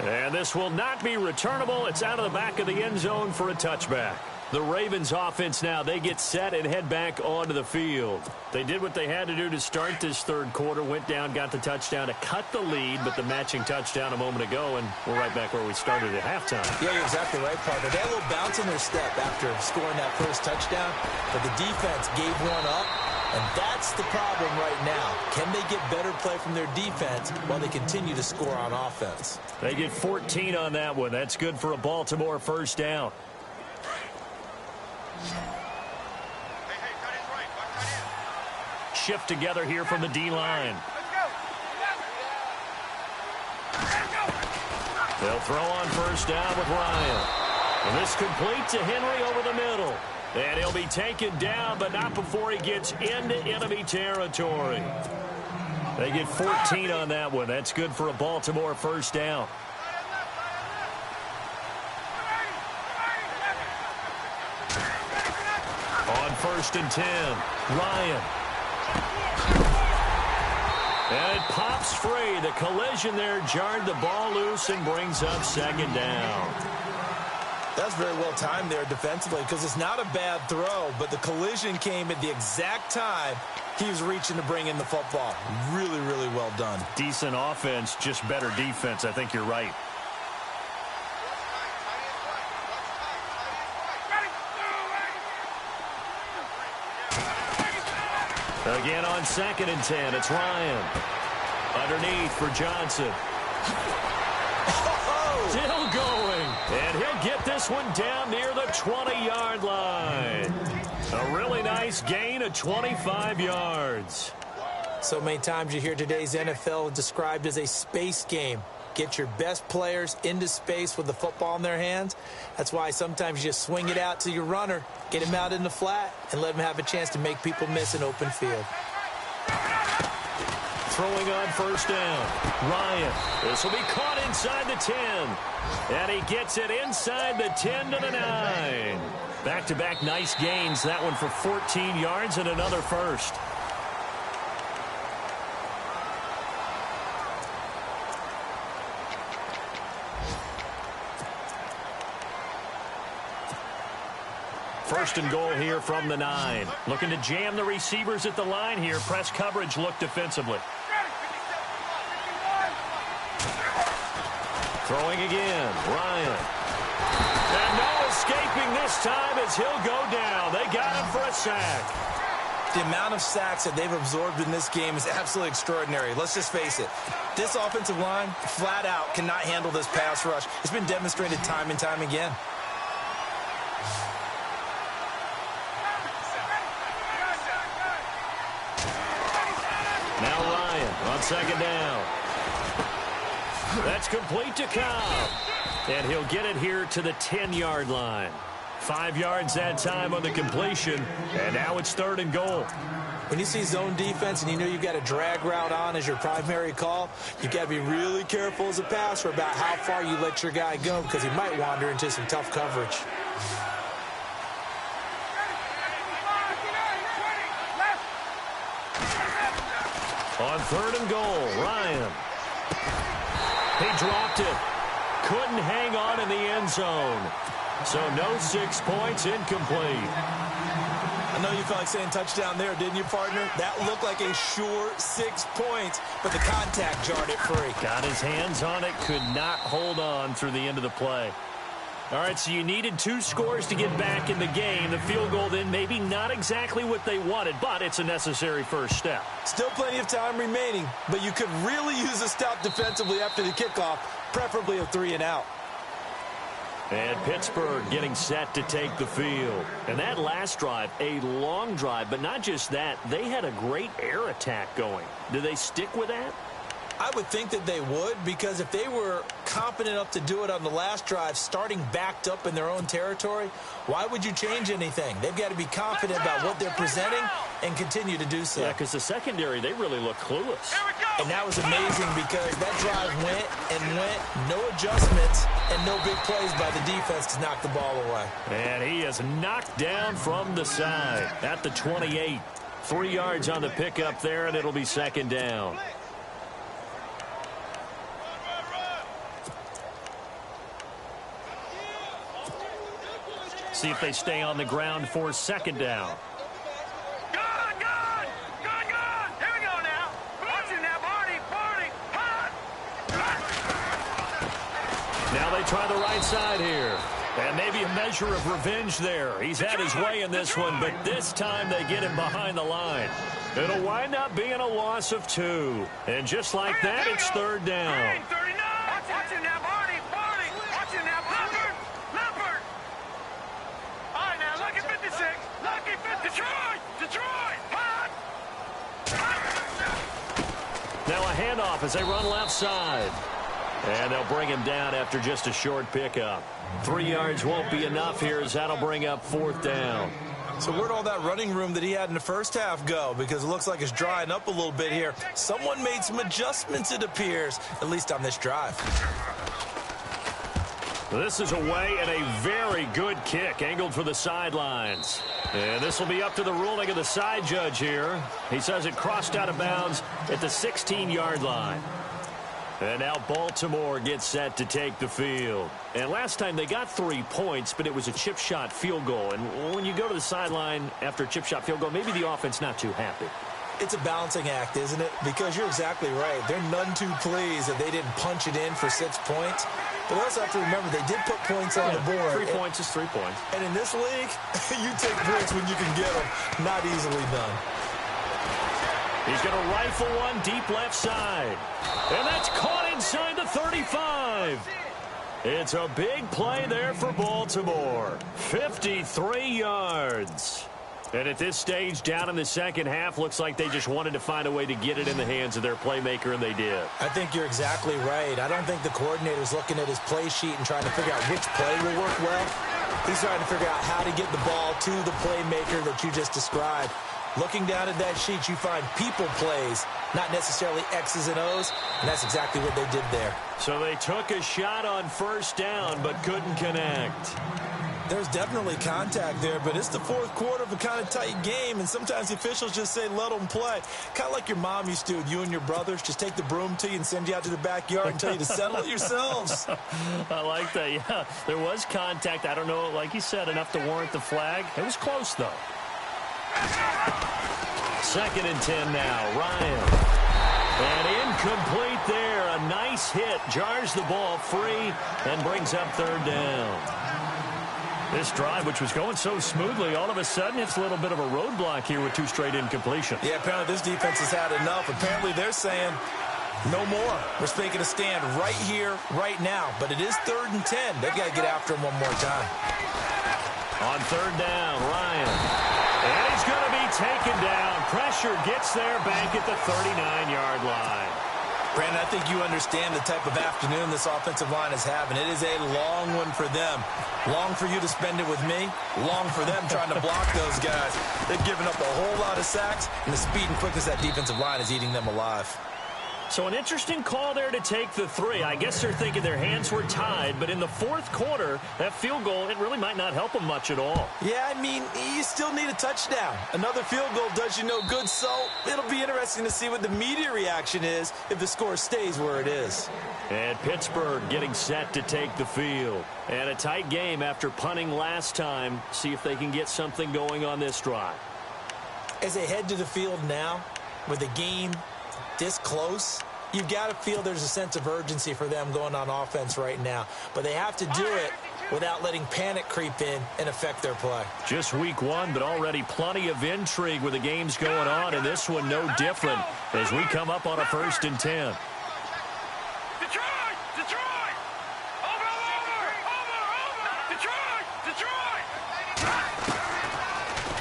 And this will not be returnable. It's out of the back of the end zone for a touchback. The Ravens offense now, they get set and head back onto the field. They did what they had to do to start this third quarter, went down, got the touchdown to cut the lead, but the matching touchdown a moment ago, and we're right back where we started at halftime. Yeah, you're exactly right, partner. They had a little bounce in their step after scoring that first touchdown, but the defense gave one up, and that's the problem right now. Can they get better play from their defense while they continue to score on offense? They get 14 on that one. That's good for a Baltimore first down. Shift together here from the D-line. They'll throw on first down with Ryan. And this complete to Henry over the middle. And he'll be taken down, but not before he gets into enemy territory. They get 14 on that one. That's good for a Baltimore first down. On 1st and 10, Ryan. And it pops free. The collision there jarred the ball loose and brings up second down. That's very well timed there defensively because it's not a bad throw, but the collision came at the exact time he was reaching to bring in the football. Really, really well done. Decent offense, just better defense. I think you're right. Again on 2nd and 10, it's Ryan. Underneath for Johnson. Still going. And he'll get this one down near the 20-yard line. A really nice gain of 25 yards. So many times you hear today's NFL described as a space game. Get your best players into space with the football in their hands. That's why sometimes you just swing it out to your runner, get him out in the flat, and let him have a chance to make people miss an open field. Throwing on first down. Ryan. This will be caught inside the 10. And he gets it inside the 10 to the 9. Back-to-back nice gains. That one for 14 yards and another first. First and goal here from the 9. Looking to jam the receivers at the line here. Press coverage look defensively. Throwing again. Ryan. And no escaping this time as he'll go down. They got him for a sack. The amount of sacks that they've absorbed in this game is absolutely extraordinary. Let's just face it. This offensive line, flat out, cannot handle this pass rush. It's been demonstrated time and time again. Now Ryan on second down. That's complete to Cobb. And he'll get it here to the 10-yard line. 5 yards that time on the completion. And now it's third and goal. When you see zone defense and you know you've got a drag route on as your primary call, you've got to be really careful as a passer about how far you let your guy go because he might wander into some tough coverage. On third and goal, Ryan. He dropped it. Couldn't hang on in the end zone. So no 6 points, incomplete. I know you felt like saying touchdown there, didn't you, partner? That looked like a sure 6 points, but the contact jarred it free. Got his hands on it, could not hold on through the end of the play. All right, so you needed 2 scores to get back in the game. The field goal then maybe not exactly what they wanted, but it's a necessary first step. Still plenty of time remaining, but you could really use a stop defensively after the kickoff, preferably a 3 and out. And Pittsburgh getting set to take the field. And that last drive, a long drive, but not just that, they had a great air attack going. Do they stick with that? I would think that they would, because if they were competent enough to do it on the last drive, starting backed up in their own territory, why would you change anything? They've got to be confident about what they're presenting and continue to do so. Yeah, because the secondary, they really look clueless. And that was amazing because that drive went and went, no adjustments, and no big plays by the defense to knock the ball away. And he is knocked down from the side at the 28. 3 yards on the pickup there, and it'll be second down. See if they stay on the ground for second down. Good! Here we go now. Watch it now, Barney. Hot! Now they try the right side here. And maybe a measure of revenge there. He's had his way in this one, but this time they get him behind the line. It'll wind up being a loss of 2. And just like that, it's third down. 39. Watch it now, Barney. Watch it now, Leopard. All right, now, lucky 56. Lucky 56. Detroit. Hot! Now a handoff as they run left side. And they'll bring him down after just a short pickup. 3 yards won't be enough here as that'll bring up fourth down. So where'd all that running room that he had in the first half go? Because it looks like it's drying up a little bit here. Someone made some adjustments, it appears, at least on this drive. This is away and a very good kick angled for the sidelines. And this will be up to the ruling of the side judge here. He says it crossed out of bounds at the 16-yard line. And now Baltimore gets set to take the field. And last time they got 3 points, but it was a chip shot field goal. And when you go to the sideline after a chip shot field goal, maybe the offense not too happy. It's a balancing act, isn't it? Because you're exactly right. They're none too pleased that they didn't punch it in for 6 points. But we also have to remember they did put points on the board. 3 points is 3 points. And in this league, you take points when you can get them. Not easily done. He's going to rifle one deep left side. And that's caught inside the 35. It's a big play there for Baltimore. 53 yards. And at this stage, down in the second half, looks like they just wanted to find a way to get it in the hands of their playmaker, and they did. I think you're exactly right. I don't think the coordinator's looking at his play sheet and trying to figure out which play will work well. He's trying to figure out how to get the ball to the playmaker that you just described. Looking down at that sheet, you find people plays, not necessarily X's and O's, and that's exactly what they did there. So they took a shot on first down, but couldn't connect. There's definitely contact there, but it's the fourth quarter of a kind of tight game, and sometimes the officials just say, let them play. Kind of like your mom used to with you and your brothers. Just take the broom to you and send you out to the backyard and tell you to settle it yourselves. I like that, yeah. There was contact. I don't know, like you said, enough to warrant the flag. It was close, though. 2nd and 10 now. Ryan. And incomplete there. A nice hit. Jars the ball free and brings up third down. This drive, which was going so smoothly, all of a sudden it's a little bit of a roadblock here with 2 straight incompletions. Yeah, apparently this defense has had enough. Apparently they're saying no more. We're making a stand right here, right now. But it is 3rd and 10. They've got to get after him one more time. On third down, Ryan. And he's going to be taken down. Pressure gets there back at the 39-yard line. Brandon, I think you understand the type of afternoon this offensive line is having. It is a long one for them. Long for you to spend it with me. Long for them trying to block those guys. They've given up a whole lot of sacks, and the speed and quickness of that defensive line is eating them alive. So an interesting call there to take the 3. I guess they're thinking their hands were tied, but in the fourth quarter, that field goal, it really might not help them much at all. Yeah, I mean, you still need a touchdown. Another field goal does you no good, so it'll be interesting to see what the media reaction is if the score stays where it is. And Pittsburgh getting set to take the field. And a tight game after punting last time. See if they can get something going on this drive. As they head to the field now, with the game this close, you've got to feel there's a sense of urgency for them going on offense right now. But they have to do it without letting panic creep in and affect their play. Just week 1, but already plenty of intrigue with the games going on, and this one no different as we come up on a 1st and 10. Detroit! Over! Detroit!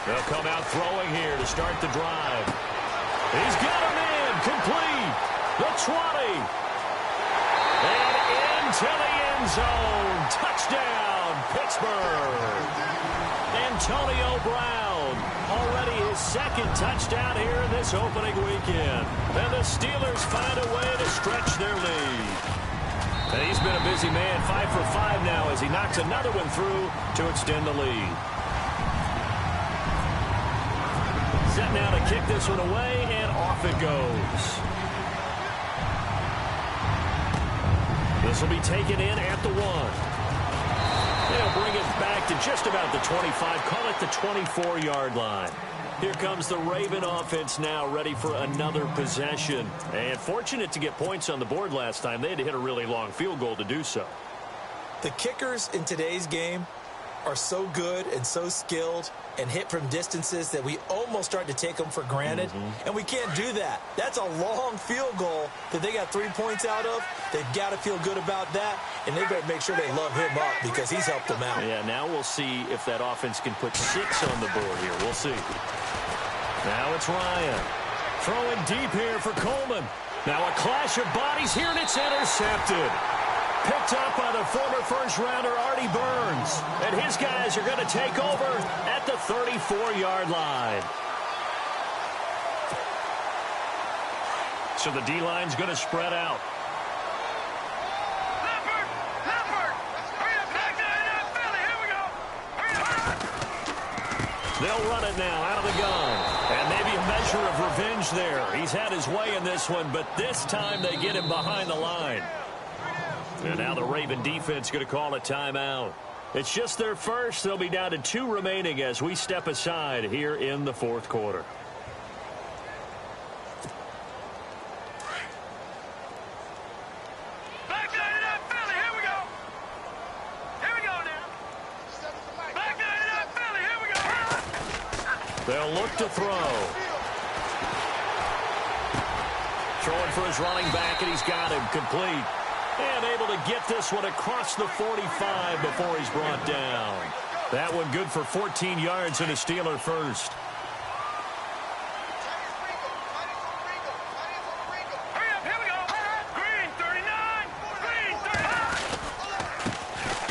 They'll come out throwing here to start the drive. He's got him in. Complete. The 20. And into the end zone. Touchdown, Pittsburgh. Antonio Brown. Already his 2nd touchdown here in this opening weekend. And the Steelers find a way to stretch their lead. And he's been a busy man, 5 for 5 now as he knocks another one through to extend the lead. Set now to kick this one away, and off it goes. This will be taken in at the 1. They'll bring it back to just about the 25, call it the 24-yard line. Here comes the Raven offense now, ready for another possession. And fortunate to get points on the board last time. They had to hit a really long field goal to do so. The kickers in today's game are so good and so skilled and hit from distances that we almost start to take them for granted. And we can't do that. That's a long field goal that they got 3 points out of. They've got to feel good about that, and they better make sure they love him up because he's helped them out. Yeah, now we'll see if that offense can put 6 on the board here. We'll see. Now it's Ryan. Throwing deep here for Coleman. Now a clash of bodies here, and it's intercepted. Picked up by the former first-rounder Artie Burns. And his guys are going to take over at the 34-yard line. So the D-line's going to spread out. They'll run it now out of the gun. And maybe a measure of revenge there. He's had his way in this one, but this time they get him behind the line. And now the Raven defense going to call a timeout. It's just their first. They'll be down to 2 remaining as we step aside here in the fourth quarter. They'll look to throw. Throwing for his running back, and he's got him complete. And able to get this one across the 45 before he's brought down. That one good for 14 yards and a Steeler first.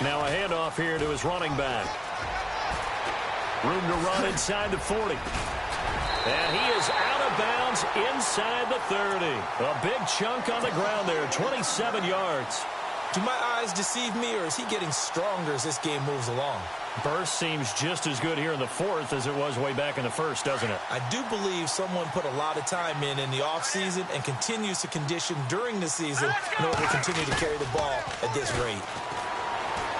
Now a handoff here to his running back. Room to run inside the 40. And he is out of bounds inside the 30. A big chunk on the ground there, 27 yards. Do my eyes deceive me, or is he getting stronger as this game moves along? Burst seems just as good here in the fourth as it was way back in the first, doesn't it? I do believe someone put a lot of time in the offseason and continues to condition during the season in order to continue to carry the ball at this rate.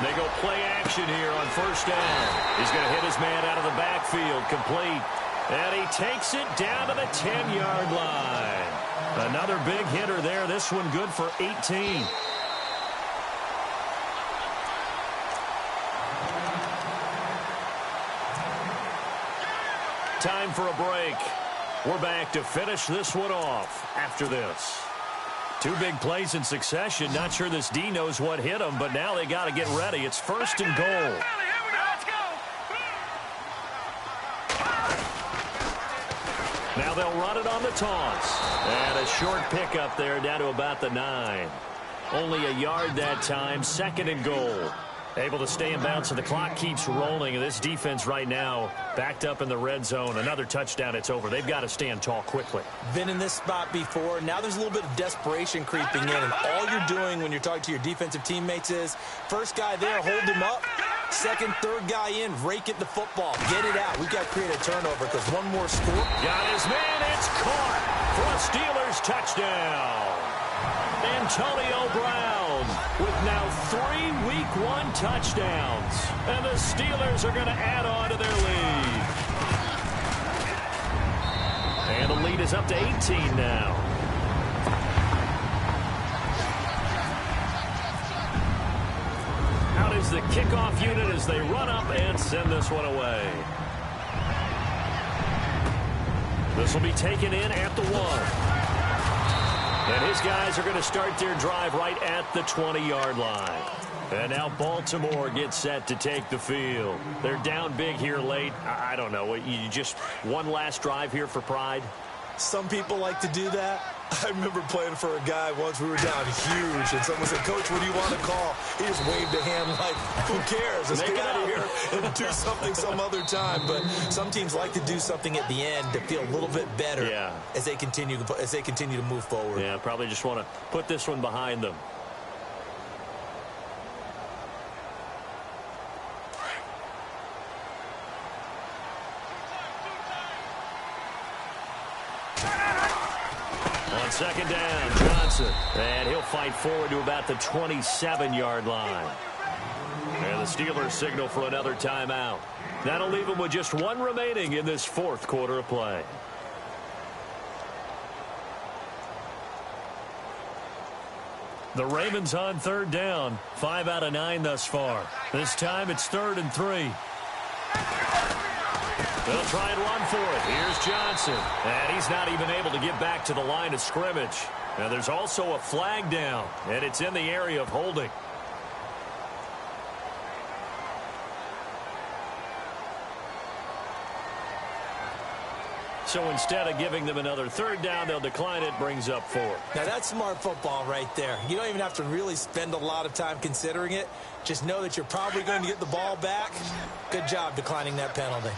They go play action here on first down. He's going to hit his man out of the backfield, complete. And he takes it down to the 10-yard line. Another big hitter there. This one good for 18. Time for a break. We're back to finish this one off after this. 2 big plays in succession. Not sure this D knows what hit him, but now they got to get ready. It's first and goal. Now they'll run it on the toss. And a short pickup there down to about the 9. Only a yard that time. Second and goal. Able to stay in bounds, so the clock keeps rolling. And this defense right now backed up in the red zone. Another touchdown, it's over. They've got to stand tall quickly. Been in this spot before. Now there's a little bit of desperation creeping in. And all you're doing when you're talking to your defensive teammates is, first guy there, hold him up. Second, third guy in, rake at the football. Get it out. We've got to create a turnover because one more score. Got his man. It's caught for a Steelers touchdown. Antonio Brown with now 3 Week 1 touchdowns. And the Steelers are going to add on to their lead. And the lead is up to 18 now. Out is the kickoff unit as they run up and send this one away. This will be taken in at the 1. And his guys are going to start their drive right at the 20-yard line. And now Baltimore gets set to take the field. They're down big here late. I don't know. You just one last drive here for pride? Some people like to do that. I remember playing for a guy once. We were down huge, and someone said, "Coach, what do you want to call?" He just waved a hand like, "Who cares? Let's get out of here and do something some other time." But some teams like to do something at the end to feel a little bit better as they continue to move forward. Yeah, probably just want to put this one behind them. On second down, Johnson. And he'll fight forward to about the 27-yard line. And the Steelers signal for another timeout. That'll leave them with just one remaining in this fourth quarter of play. The Ravens on third down. 5 out of 9 thus far. This time it's 3rd and 3. They'll try and run for it. Here's Johnson. And he's not even able to get back to the line of scrimmage. Now there's also a flag down, and it's in the area of holding. So instead of giving them another 3rd down, they'll decline it, brings up 4. Now that's smart football right there. You don't even have to really spend a lot of time considering it. Just know that you're probably going to get the ball back. Good job declining that penalty.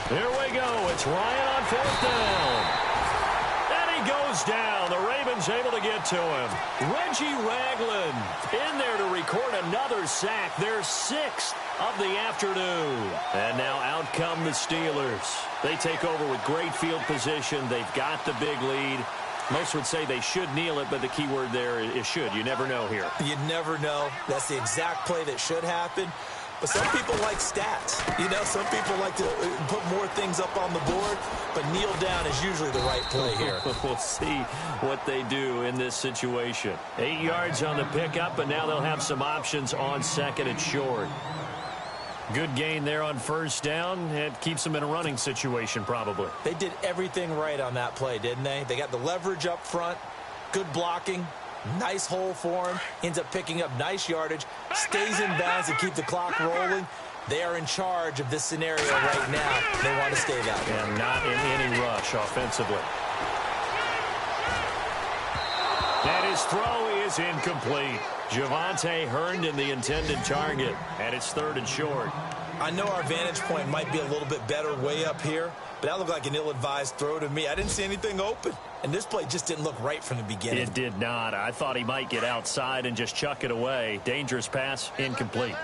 Here we go. It's Ryan on 4th down. And he goes down. The Ravens able to get to him. Reggie Ragland in there to record another sack. Their 6th of the afternoon. And now out come the Steelers. They take over with great field position. They've got the big lead. Most would say they should kneel it, but the key word there is should. You never know here. You never know. That's the exact play that should happen. But some people like stats. You know, some people like to put more things up on the board, but kneel down is usually the right play here. We'll see what they do in this situation. 8 yards on the pickup, but now they'll have some options on 2nd and short. Good gain there on 1st down. It keeps them in a running situation probably. They did everything right on that play, didn't they? They got the leverage up front, good blocking. Nice hole for him. Ends up picking up nice yardage. Stays in bounds to keep the clock rolling. They are in charge of this scenario right now. They want to stay that way. And not in any rush offensively. And his throw is incomplete. Javonte Herndon, the intended target. And it's 3rd and short. I know our vantage point might be a little bit better way up here, but that looked like an ill-advised throw to me. I didn't see anything open. And this play just didn't look right from the beginning. It did not. I thought he might get outside and just chuck it away. Dangerous pass, incomplete.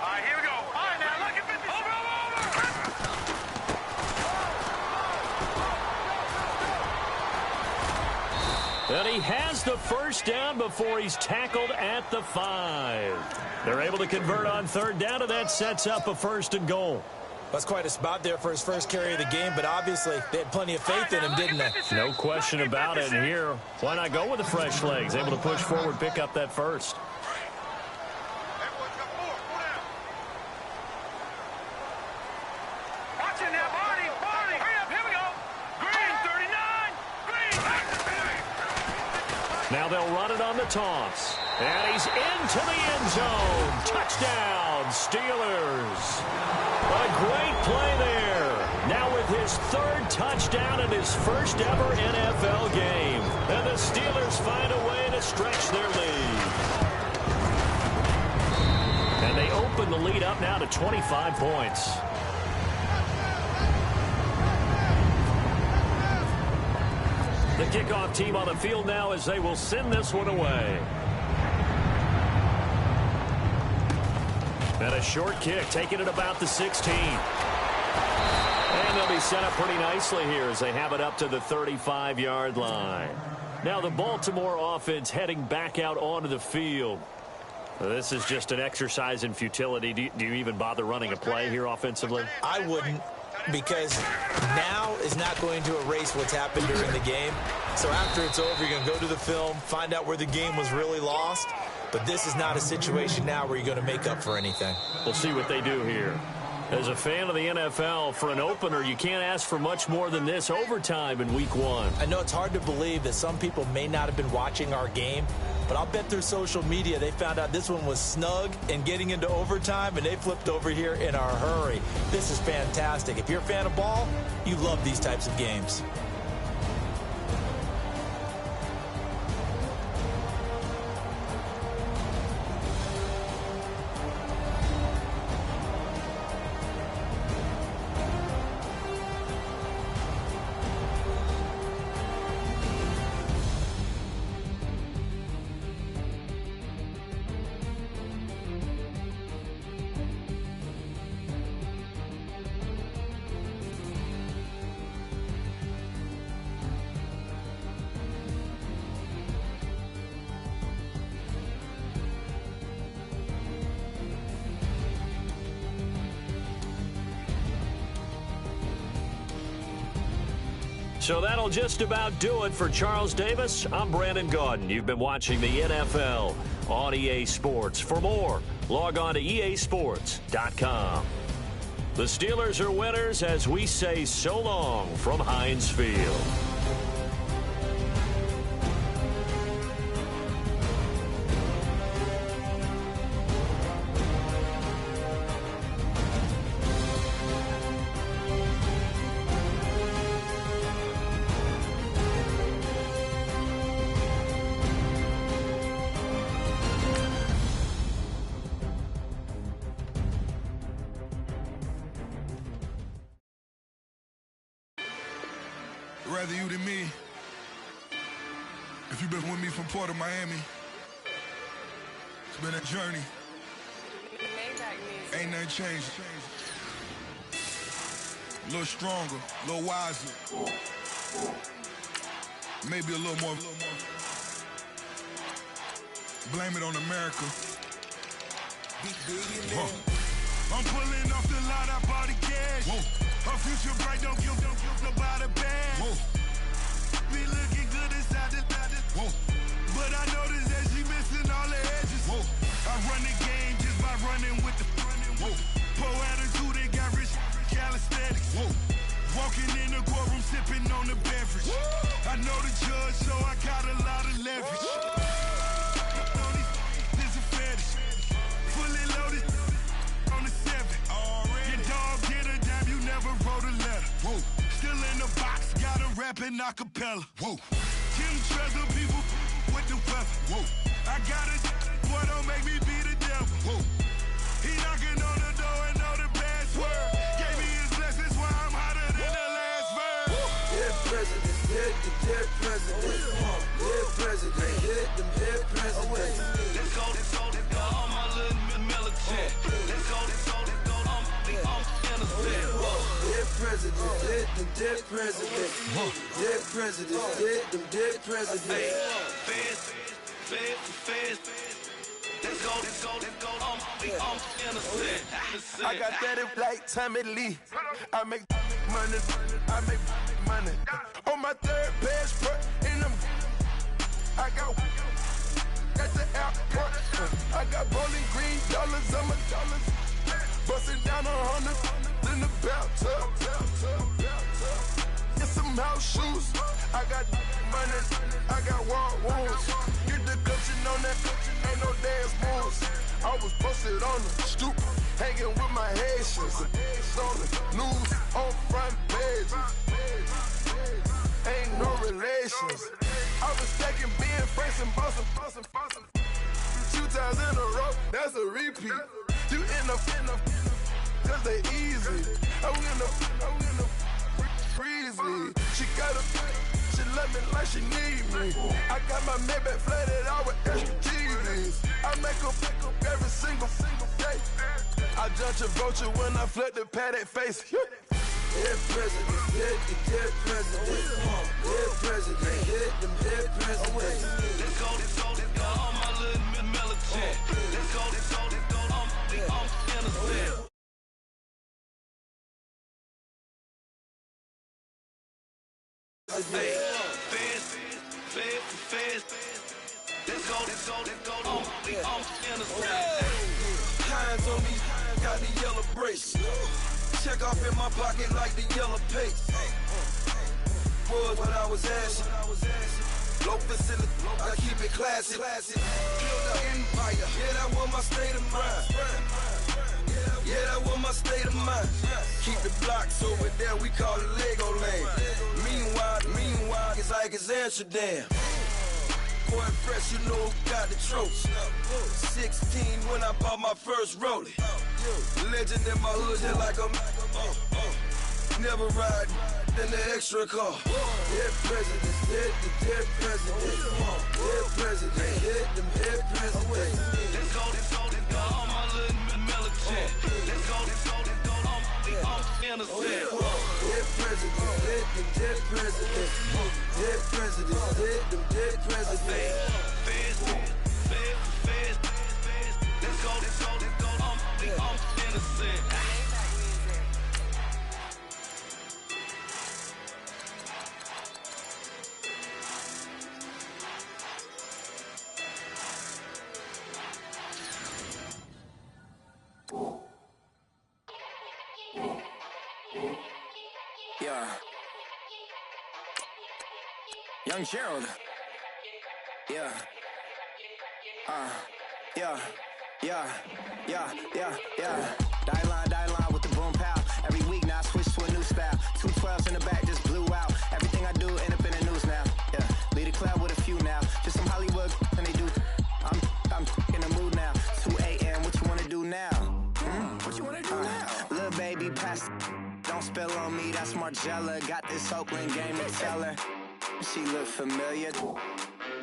All right, here we go. All right, now look at 50. Over. And he has the 1st down before he's tackled at the 5. They're able to convert on 3rd down, and that sets up a 1st and goal. That's quite a spot there for his first carry of the game, but obviously they had plenty of faith in him, didn't they? No question about it. And here, why not go with the fresh legs? Able to push forward, pick up that 1st. Watch it now, Barney. Barney, hurry up. Here we go. Green, 39. Green. Now they'll run it on the toss. And he's into the end zone. Touchdown, Steelers. A great play there. Now with his 3rd touchdown in his 1st ever NFL game. And the Steelers find a way to stretch their lead. And they open the lead up now to 25 points. The kickoff team on the field now as they will send this one away. And a short kick, taking it about the 16. And they'll be set up pretty nicely here as they have it up to the 35-yard line. Now the Baltimore offense heading back out onto the field. This is just an exercise in futility. Do you even bother running a play here offensively? I wouldn't, because now is not going to erase what's happened during the game. So after it's over, you're going to go to the film, find out where the game was really lost. But this is not a situation now where you're going to make up for anything. We'll see what they do here. As a fan of the NFL, for an opener, you can't ask for much more than this overtime in Week 1. I know it's hard to believe that some people may not have been watching our game, but I'll bet through social media they found out this one was snug and getting into overtime, and they flipped over here in a hurry. This is fantastic. If you're a fan of ball, you love these types of games. So that'll just about do it for Charles Davis. I'm Brandon Gaudin. You've been watching the NFL on EA Sports. For more, log on to easports.com. The Steelers are winners as we say so long from Heinz Field. Rather you than me. If you've been with me from Port of Miami, it's been a journey. Ain't nothing changed. A little stronger, a little wiser. Maybe a little more. Blame it on America. I'm pulling off the lot, I bought the cash. Her future bright, don't give nobody bad. Be looking good inside the but I noticed that she missing all the edges. I run the game just by running with the poor attitude, they got rich calisthenics. Walking in the courtroom, sipping on the beverage. I know the judge, so I got a lot of leverage. This a fetish. Fully loaded on the 7. Your dog get a dime, you never wrote a letter. Still in the box, got a rapping acapella. Kim Treasure, people with the weapon. I got a boy, don't make me be the devil. He knocking on the door and know the password. Gave me his blessings while I'm hotter than the last verse. Dead presidents, dead presidents. Dead president, hit them dead presidents. Let's go, all my little militant. Let's go, I'm innocent. Dead presidents, hit them dead presidents. Dead presidents, hit them dead presidents. Feds. Let's go, I'm innocent. I got that in like Tommy Lee. I make money. On my third passport in them. I got the airport. I got bowling green dollars on my dollars. Busting down 100 in the bathtub. Get some house shoes. I got money. I got war wounds. Get the coaching on that. Ain't no dance moves. I was posted on the stoop, hanging with my Haitians. On the news, on front pages. Ain't no relations. I was stacking being first and bossing. 2 times in a row, that's a repeat. You in the cause they easy. I'm in the freezy. She love me like she need me. I got my Maybach flooded out with extra TVs. I make her pick up every single day. I judge a vulture when I flip the Paddock face. Dead president, dead president. Dead president, hit them dead presidents. Let's go, all my little militant. Let's go, I'm innocent. Feds. Let's go, I'm innocent. Hines on me, got the yellow brace. Check off in my pocket like the yellow paste. Was what I was asking. Low facility, I keep it classy. Build an empire, yeah, that was my state of mind. Yeah, that was my state of mind. Keep the blocks over there, we call it Lego Land. Meanwhile, it's like it's Amsterdam. Boy, fresh, you know who got the tropes. 16 when I bought my first rollie. Legend in my hood, just like a never ride in the extra car. Dead presidents, dead presidents. Dead presidents, hit them dead presidents. Let's go, all my little militant. Let's go, I'm innocent. Dead presidents, hit them dead presidents. Dead presidents, hit them dead presidents. Feds. Let's go, I'm innocent. Yeah. Young Gerald. Yeah. Yeah. Die line with the boom pow. Every week now I switch to a new style. 212s in the back just blew out. Everything I do end up in the news now. Yeah. Lead a club with a few now. Just some Hollywood and they do. I'm in the mood now. 2 a.m. What you wanna do now? What you wanna do now? Little baby, pass. Don't spill on me. That's Margella. Got this Oakland game to tell her. She look familiar.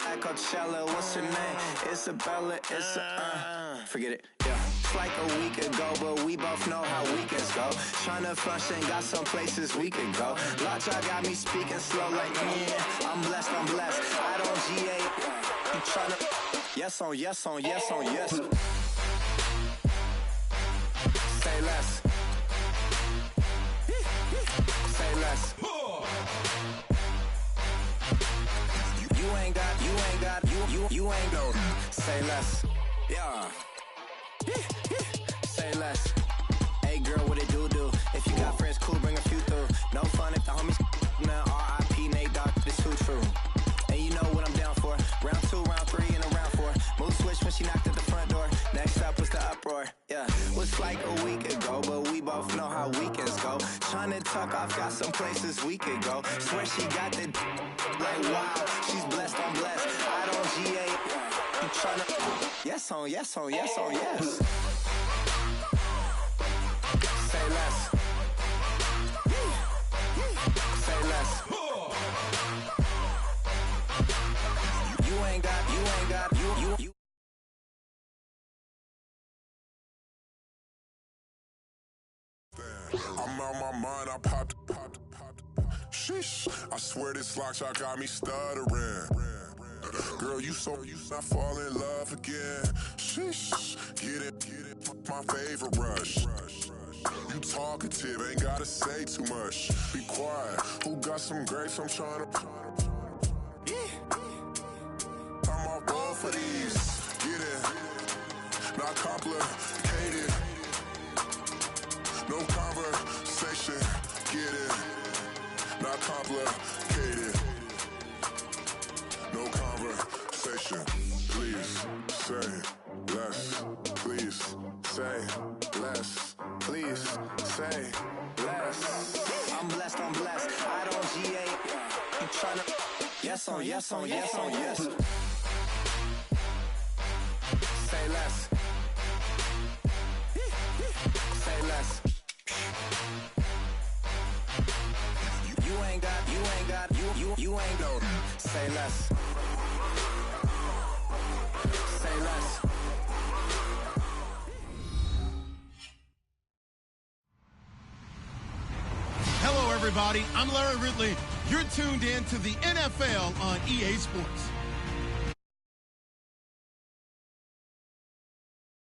At Coachella, what's her name? Isabella, forget it, yeah. It's like a week ago, but we both know how weekends go. Tryna function, got some places we could go. Lockjaw got me speaking slow like, yeah, I'm blessed. I don't GA, I'm tryna, yes on yes. Say less. Say less. You ain't no. Say less. Yeah. Say less. Hey girl, what it do? If you got friends, cool, bring a few through. No fun if the homies now. R.I.P. Nate Dogg, this too true. And you know what I'm down for. Round 2, round 3, and a round 4. Mood switch when she knocked at the front door. Next up was the uproar. Yeah. Was like a week ago, but we both know how weekends go. Tryna tuck off, got some places we could go. Swear she got the like wow, she's blessed, I'm blessed. I don't GA. I'm tryna yes on yes. Say less. Say less. You ain't got you. I'm out my mind, I popped. Sheesh, I swear this lockshot got me stuttering. Girl, you not fall in love again. Sheesh, get it, my favorite rush. You talkative, ain't gotta say too much. Be quiet, who got some grapes? I'm tryna. I'm off both for these. Get it, not complicated. No conversation, get it, not complicated. No conversation, please say less. Please say less. Please say less. I'm blessed. I don't GA. I'm tryna yes on yes. Say less. Say less. You ain't got you ain't no. Say less. Say less. Hello, everybody. I'm Larry Ridley. You're tuned in to the NFL on EA Sports.